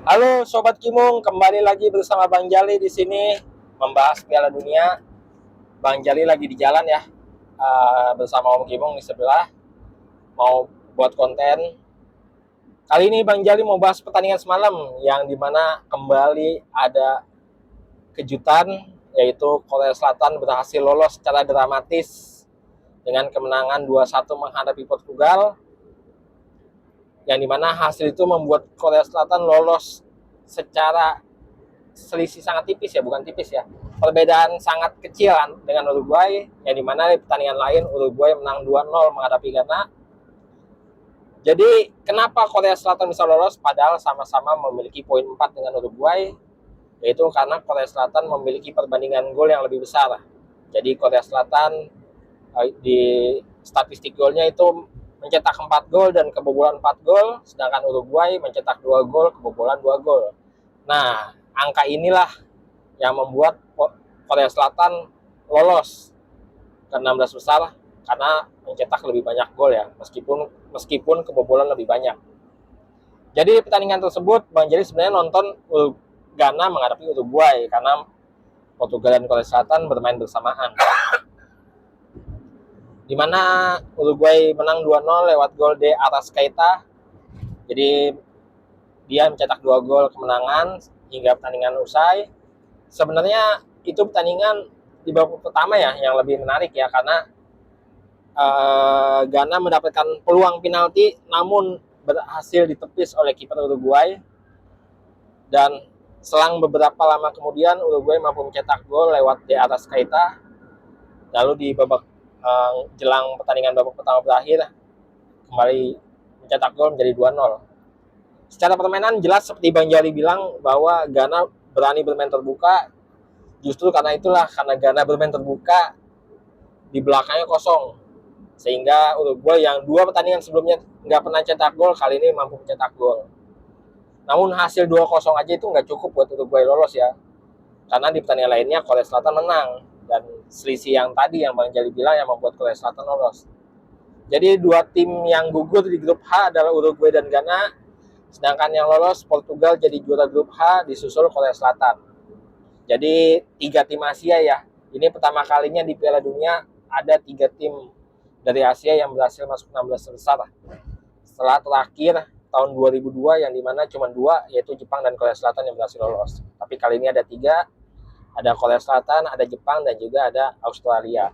Halo Sobat Kimung, kembali lagi bersama Bang Jali di sini membahas Piala Dunia. Bang Jali lagi di jalan ya, bersama Om Kimung di sebelah, mau buat konten. Kali ini Bang Jali mau bahas pertandingan semalam yang dimana kembali ada kejutan, yaitu Korea Selatan berhasil lolos secara dramatis dengan kemenangan 2-1 menghadapi Portugal, yang dimana hasil itu membuat Korea Selatan lolos secara selisih sangat tipis ya, bukan tipis ya, perbedaan sangat kecil dengan Uruguay, yang dimana di pertandingan lain Uruguay menang 2-0 menghadapi Ghana. Jadi kenapa Korea Selatan bisa lolos padahal sama-sama memiliki poin 4 dengan Uruguay, yaitu karena Korea Selatan memiliki perbandingan gol yang lebih besar. Jadi Korea Selatan di statistik golnya itu mencetak 4 gol dan kebobolan 4 gol, sedangkan Uruguay mencetak 2 gol, kebobolan 2 gol. Nah, angka inilah yang membuat Korea Selatan lolos ke 16 besar karena mencetak lebih banyak gol ya, meskipun kebobolan lebih banyak. Jadi pertandingan tersebut Bang Jerry sebenarnya nonton Ghana menghadapi Uruguay karena Portugal dan Korea Selatan bermain bersamaan. Di mana Uruguay menang 2-0 lewat gol de Arrascaeta. Jadi dia mencetak 2 gol kemenangan hingga pertandingan usai. Sebenarnya itu pertandingan di babak pertama ya yang lebih menarik ya, karena Ghana mendapatkan peluang penalti namun berhasil ditepis oleh kiper Uruguay, dan selang beberapa lama kemudian Uruguay mampu mencetak gol lewat De Arrascaeta. Lalu di babak jelang pertandingan babak pertama berakhir kembali mencetak gol menjadi 2-0. Secara permainan jelas seperti Bang Jali bilang bahwa Ghana berani bermain terbuka. Justru karena itulah, karena Ghana bermain terbuka, di belakangnya kosong, sehingga Uruguay yang 2 pertandingan sebelumnya nggak pernah cetak gol, kali ini mampu mencetak gol. Namun hasil 2-0 aja itu nggak cukup buat Uruguay lolos ya, karena di pertandingan lainnya Korea Selatan menang, dan selisih yang tadi yang Bang Jali bilang yang membuat Korea Selatan lolos. Jadi 2 tim yang gugur di grup H adalah Uruguay dan Ghana, sedangkan yang lolos Portugal jadi juara grup H disusul Korea Selatan. Jadi 3 tim Asia ya. Ini pertama kalinya di Piala Dunia ada 3 tim dari Asia yang berhasil masuk 16 besar. Setelah terakhir tahun 2002 yang dimana cuma 2, yaitu Jepang dan Korea Selatan yang berhasil lolos. Tapi kali ini ada 3, ada Korea Selatan, ada Jepang, dan juga ada Australia.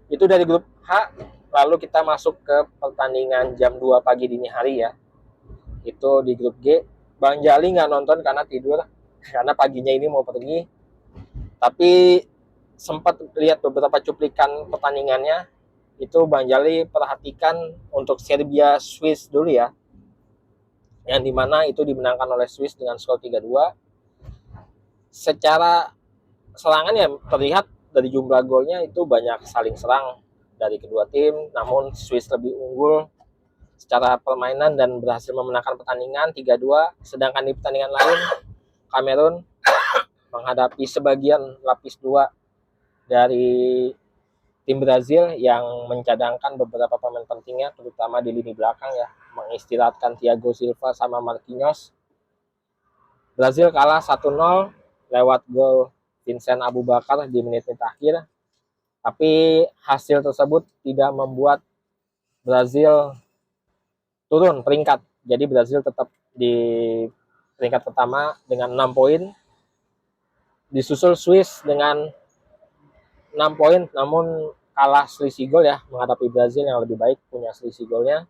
Itu dari grup H. Lalu kita masuk ke pertandingan jam 2 pagi dini hari ya. Itu di grup G. Bang Jali nggak nonton karena tidur, karena paginya ini mau pergi. Tapi sempat lihat beberapa cuplikan pertandingannya. Itu Bang Jali perhatikan untuk Serbia Swiss dulu ya, yang dimana itu dimenangkan oleh Swiss dengan skor 3-2. Secara serangan ya terlihat dari jumlah golnya itu banyak saling serang dari kedua tim, namun Swiss lebih unggul secara permainan dan berhasil memenangkan pertandingan 3-2. Sedangkan di pertandingan lain Kamerun menghadapi sebagian lapis 2 dari tim Brazil yang mencadangkan beberapa pemain pentingnya, terutama di lini belakang ya, mengistirahatkan Thiago Silva sama Marquinhos. Brazil kalah 1-0 lewat gol Vincent Aboubakar di menit-menit akhir. Tapi hasil tersebut tidak membuat Brazil turun peringkat. Jadi Brazil tetap di peringkat pertama dengan 6 poin. Disusul Swiss dengan 6 poin, namun kalah selisih gol ya menghadapi Brazil yang lebih baik punya selisih golnya.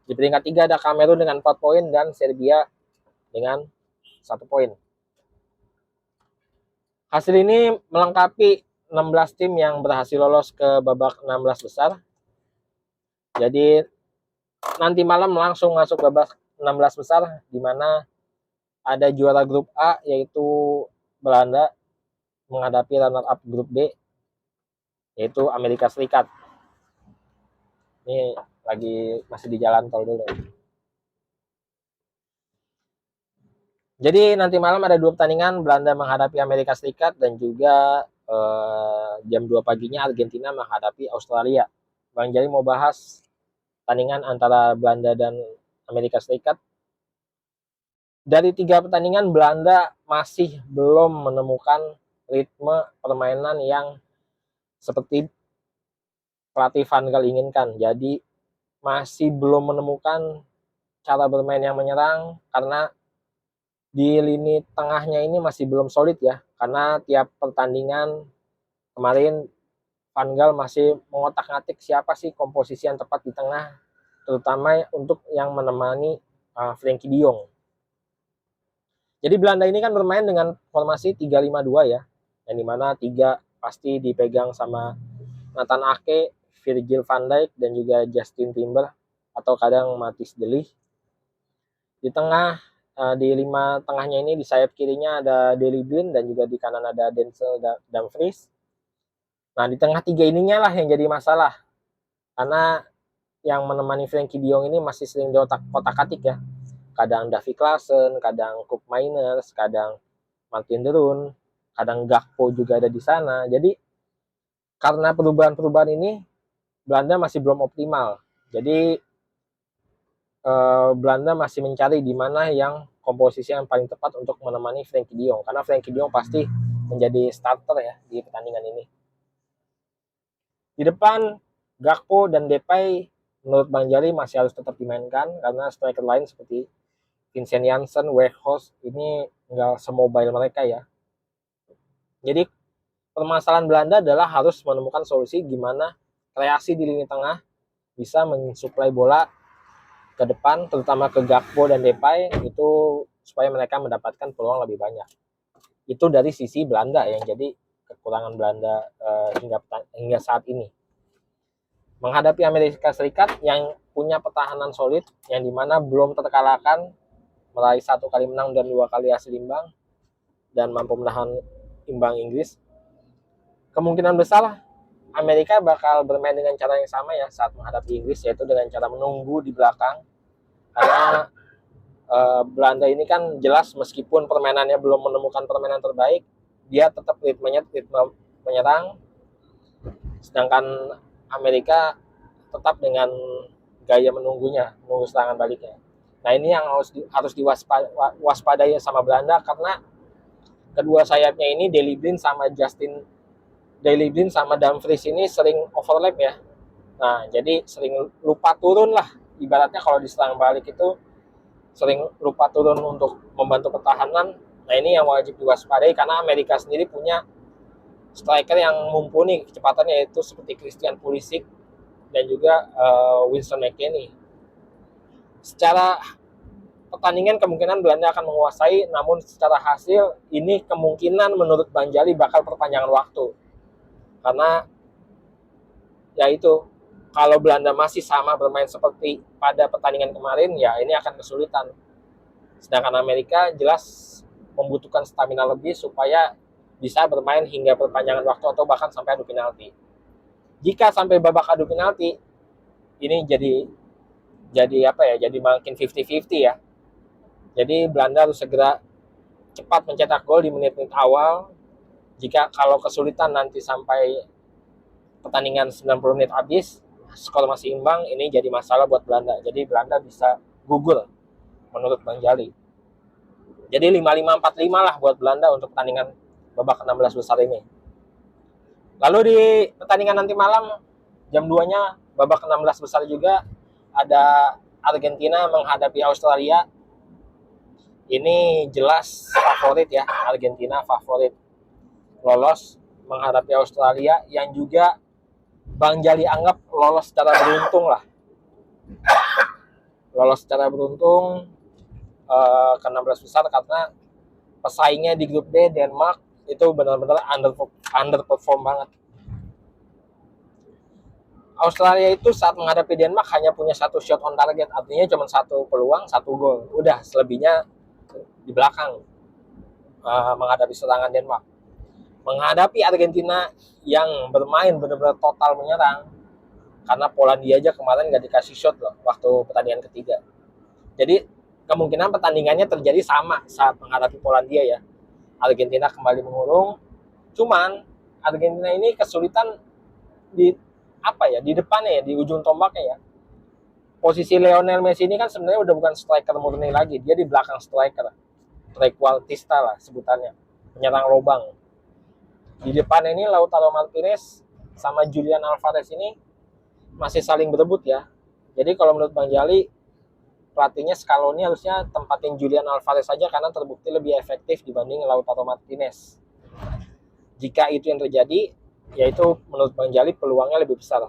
Di peringkat 3 ada Kamerun dengan 4 poin dan Serbia dengan 1 poin. Hasil ini melengkapi 16 tim yang berhasil lolos ke babak 16 besar. Jadi nanti malam langsung masuk babak 16 besar, di mana ada juara grup A yaitu Belanda menghadapi runner up grup B yaitu Amerika Serikat. Ini lagi masih di jalan tol dulu. Jadi nanti malam ada 2 pertandingan, Belanda menghadapi Amerika Serikat dan juga jam 2 paginya Argentina menghadapi Australia. Bang Jali mau bahas pertandingan antara Belanda dan Amerika Serikat. Dari 3 pertandingan, Belanda masih belum menemukan ritme permainan yang seperti pelatih Van Gaal inginkan. Jadi masih belum menemukan cara bermain yang menyerang, karena di lini tengahnya ini masih belum solid ya. Karena tiap pertandingan kemarin Van Gaal masih mengotak-ngatik siapa sih komposisi yang tepat di tengah, terutama untuk yang menemani Frenkie de Jong. Jadi Belanda ini kan bermain dengan formasi 3-5-2 ya, yang dimana 3 pasti dipegang sama Nathan Ake, Virgil van Dijk, dan juga Justin Timber, atau kadang Matthijs de Ligt. Di tengah, di 5 tengahnya ini, di sayap kirinya ada Daley Blind, dan juga di kanan ada Denzel Dumfries. Nah, di tengah 3 ininya lah yang jadi masalah, karena yang menemani Frenkie de Jong ini masih sering diotak-atik ya. Kadang Davy Klaassen, kadang Koop Meiners, kadang Martin de Roon, kadang Gakpo juga ada di sana. Jadi karena perubahan-perubahan ini, Belanda masih belum optimal. Jadi Belanda masih mencari di mana yang komposisi yang paling tepat untuk menemani Frenkie de Jong, karena Frenkie de Jong pasti menjadi starter ya di pertandingan ini. Di depan, Gakpo dan Depay menurut Bang Jali masih harus tetap dimainkan, karena striker lain seperti Vincent Janssen, Weghorst ini nggak semobile mereka ya. Jadi permasalahan Belanda adalah harus menemukan solusi gimana kreasi di lini tengah bisa mensuplai bola ke depan, terutama ke Gakpo dan Depay, itu supaya mereka mendapatkan peluang lebih banyak. Itu dari sisi Belanda yang jadi kekurangan Belanda hingga saat ini. Menghadapi Amerika Serikat yang punya pertahanan solid, yang dimana belum terkalahkan, meraih 1 kali menang dan 2 kali hasil imbang, dan mampu menahan imbang Inggris, kemungkinan besar Amerika bakal bermain dengan cara yang sama ya saat menghadapi Inggris, yaitu dengan cara menunggu di belakang. Karena Belanda ini kan jelas meskipun permainannya belum menemukan permainan terbaik, dia tetap ritme menyerang, sedangkan Amerika tetap dengan gaya menunggu serangan baliknya. Nah, ini yang harus diwaspadai sama Belanda, karena kedua sayapnya ini Daley Blind sama Dumfries ini sering overlap ya. Nah, jadi sering lupa turun lah. Ibaratnya kalau diserang balik itu sering lupa turun untuk membantu pertahanan. Nah, ini yang wajib diwaspadai, karena Amerika sendiri punya striker yang mumpuni kecepatannya, yaitu seperti Christian Pulisic dan juga Winston McKennie. Secara pertandingan kemungkinan Belanda akan menguasai, namun secara hasil ini kemungkinan menurut Bang Jali bakal perpanjangan waktu. Karena ya itu, kalau Belanda masih sama bermain seperti pada pertandingan kemarin, ya ini akan kesulitan. Sedangkan Amerika jelas membutuhkan stamina lebih supaya bisa bermain hingga perpanjangan waktu atau bahkan sampai adu penalti. Jika sampai babak adu penalti, ini jadi apa ya? Jadi makin 50-50 ya. Jadi Belanda harus segera cepat mencetak gol di menit-menit awal. Jika kalau kesulitan nanti sampai pertandingan 90 menit habis, skor masih imbang, ini jadi masalah buat Belanda. Jadi Belanda bisa gugur menurut Bang Jali. Jadi 5-5-4-5 lah buat Belanda untuk pertandingan babak 16 besar ini. Lalu di pertandingan nanti malam jam 2-nya babak 16 besar juga ada Argentina menghadapi Australia. Ini jelas favorit ya, Argentina favorit lolos menghadapi Australia, yang juga Bang Jali anggap lolos secara beruntung lah. Lolos secara beruntung ke 16 besar, karena pesaingnya di grup D, Denmark, itu benar-benar underperform banget. Australia itu saat menghadapi Denmark hanya punya 1 shot on target, artinya cuma 1 peluang, 1 gol. Udah, selebihnya di belakang menghadapi serangan Denmark. Menghadapi Argentina yang bermain benar-benar total menyerang, karena Polandia aja kemarin nggak dikasih shot loh waktu pertandingan ketiga. Jadi kemungkinan pertandingannya terjadi sama saat menghadapi Polandia ya. Argentina kembali mengurung, cuman Argentina ini kesulitan di apa ya, di depannya ya, di ujung tombaknya ya. posisi Lionel Messi ini kan sebenarnya udah bukan striker murni lagi, dia di belakang striker, trequartista lah sebutannya, penyerang lobang. Di depan ini Lautaro Martinez sama Julian Alvarez ini masih saling berebut ya. Jadi kalau menurut Bang Jali, pelatihnya Scaloni harusnya tempatin Julian Alvarez saja karena terbukti lebih efektif dibanding Lautaro Martinez. Jika itu yang terjadi, yaitu menurut Bang Jali peluangnya lebih besar.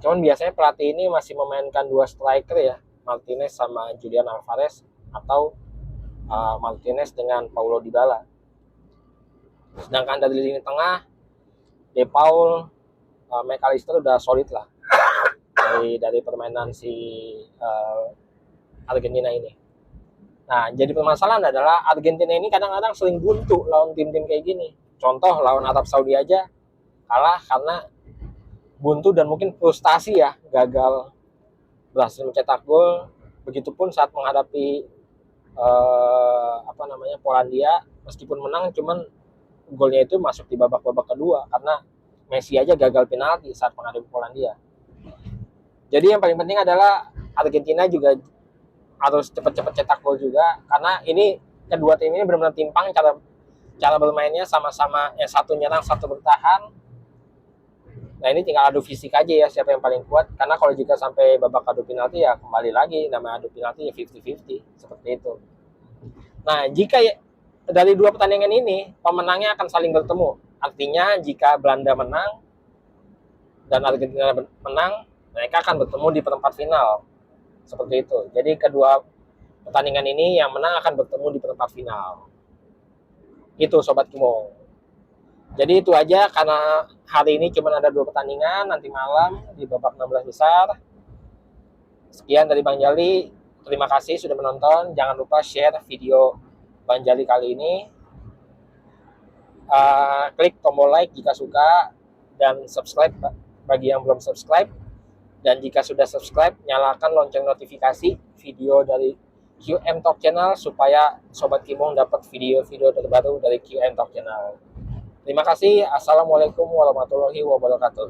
Cuman biasanya pelatih ini masih memainkan dua striker ya, Martinez sama Julian Alvarez, atau Martinez dengan Paulo Dybala. Sedangkan dari lini tengah, De Paul, McAllister udah solid lah dari permainan si Argentina ini. Nah, jadi permasalahan adalah Argentina ini kadang-kadang sering buntu lawan tim-tim kayak gini. Contoh lawan Arab Saudi aja kalah karena buntu dan mungkin frustasi ya, gagal berhasil mencetak gol. Begitupun saat menghadapi Polandia, meskipun menang cuman golnya itu masuk di babak kedua karena Messi aja gagal penalti saat menghadapi Polandia. Jadi yang paling penting adalah Argentina juga harus cepat-cepat cetak gol juga, karena ini kedua tim ini benar-benar timpang cara bermainnya, sama-sama yang satu nyerang satu bertahan. Nah ini tinggal adu fisik aja ya, siapa yang paling kuat. Karena kalau jika sampai babak adu penalti ya kembali lagi, nama adu penalti ya 50-50, seperti itu. Nah jika dari dua pertandingan ini, pemenangnya akan saling bertemu. Artinya jika Belanda menang dan Argentina menang, mereka akan bertemu di perempat final. Seperti itu. Jadi kedua pertandingan ini yang menang akan bertemu di perempat final. Itu Sobat Kimo. Jadi itu aja, karena hari ini cuma ada 2 pertandingan, nanti malam di babak 16 besar. Sekian dari Bang Jali, terima kasih sudah menonton. Jangan lupa share video Bang Jali kali ini. Klik tombol like jika suka, dan subscribe bagi yang belum subscribe. Dan jika sudah subscribe, nyalakan lonceng notifikasi video dari QM Talk Channel supaya Sobat Kimong dapat video-video terbaru dari QM Talk Channel. Terima kasih. Assalamualaikum warahmatullahi wabarakatuh.